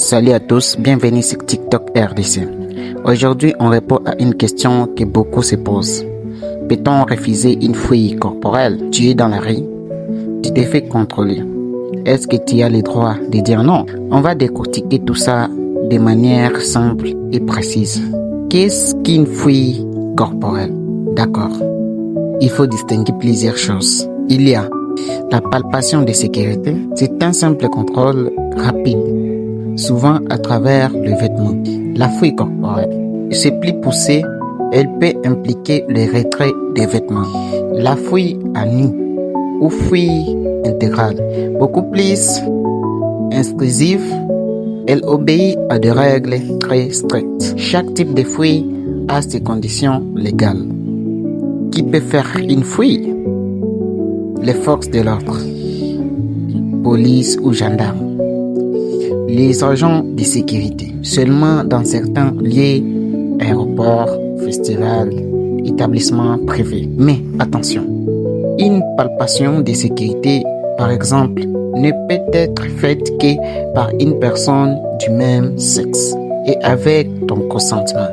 Salut à tous, bienvenue sur TikTok RDC. Aujourd'hui, on répond à une question que beaucoup se posent. Peut-on refuser une fouille corporelle? Tu es dans la rue, tu te fais contrôler. Est-ce que tu as le droit de dire non? On va décortiquer tout ça de manière simple et précise. Qu'est-ce qu'une fouille corporelle? D'accord. Il faut distinguer plusieurs choses. Il y a la palpation de sécurité. C'est un simple contrôle rapide, souvent à travers le vêtement. La fouille corporelle, c'est plus poussé, elle peut impliquer le retrait des vêtements. La fouille à nu ou fouille intégrale, beaucoup plus intrusive, elle obéit à des règles très strictes. Chaque type de fouille a ses conditions légales. Qui peut faire une fouille? Les forces de l'ordre, police ou gendarmes. Les agents de sécurité, seulement dans certains lieux, aéroports, festivals, établissements privés. Mais attention, une palpation de sécurité, par exemple, ne peut être faite que par une personne du même sexe et avec ton consentement,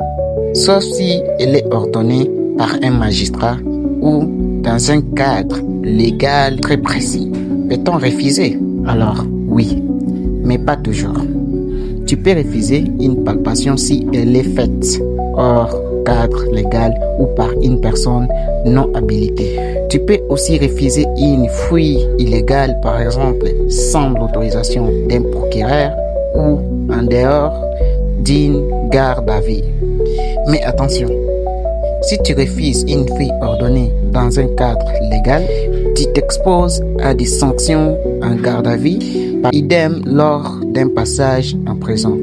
sauf si elle est ordonnée par un magistrat ou dans un cadre légal très précis. Peut-on refuser? Alors, oui, mais pas toujours. Tu peux refuser une palpation si elle est faite hors cadre légal ou par une personne non habilitée. Tu peux aussi refuser une fouille illégale, par exemple, sans l'autorisation d'un procureur ou en dehors d'une garde à vue. Mais attention, si tu refuses une fouille ordonnée dans un cadre légal, tu t'exposes à des sanctions en garde à vue, idem lors d'un passage en prison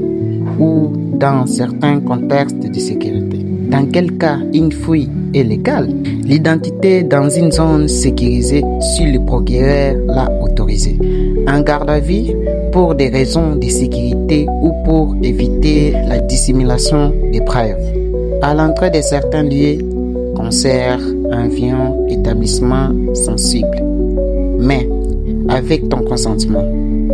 ou dans certains contextes de sécurité. Dans quel cas une fouille est légale? L'identité dans une zone sécurisée si le procureur l'a autorisée. En garde à vue, pour des raisons de sécurité ou pour éviter la dissimulation des preuves. À l'entrée de certains lieux, concerts, avions, établissements sensibles. Mais avec ton consentement.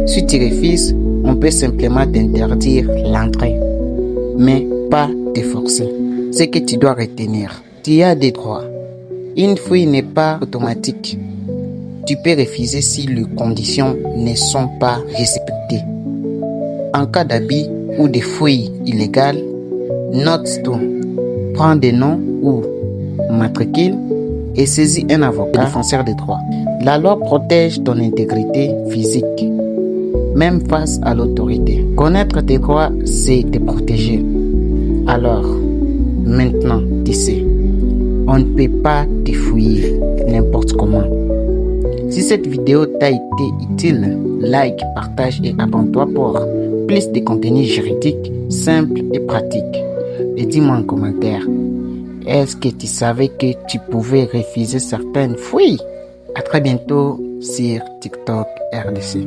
Si tu refuses, on peut simplement t'interdire l'entrée, mais pas te forcer. Ce que tu dois retenir, tu as des droits. Une fouille n'est pas automatique. Tu peux refuser si les conditions ne sont pas respectées. En cas d'abus ou de fouille illégale, note tout. Prends des noms ou matricules et saisis un avocat défenseur des droits. La loi protège ton intégrité physique, même face à l'autorité. Connaître tes droits, c'est te protéger. Alors, maintenant, tu sais, on ne peut pas te fouiller n'importe comment. Si cette vidéo t'a été utile, like, partage et abonne-toi pour plus de contenu juridique, simple et pratique. Et dis-moi en commentaire, est-ce que tu savais que tu pouvais refuser certaines fouilles? À très bientôt sur TikTok RDC.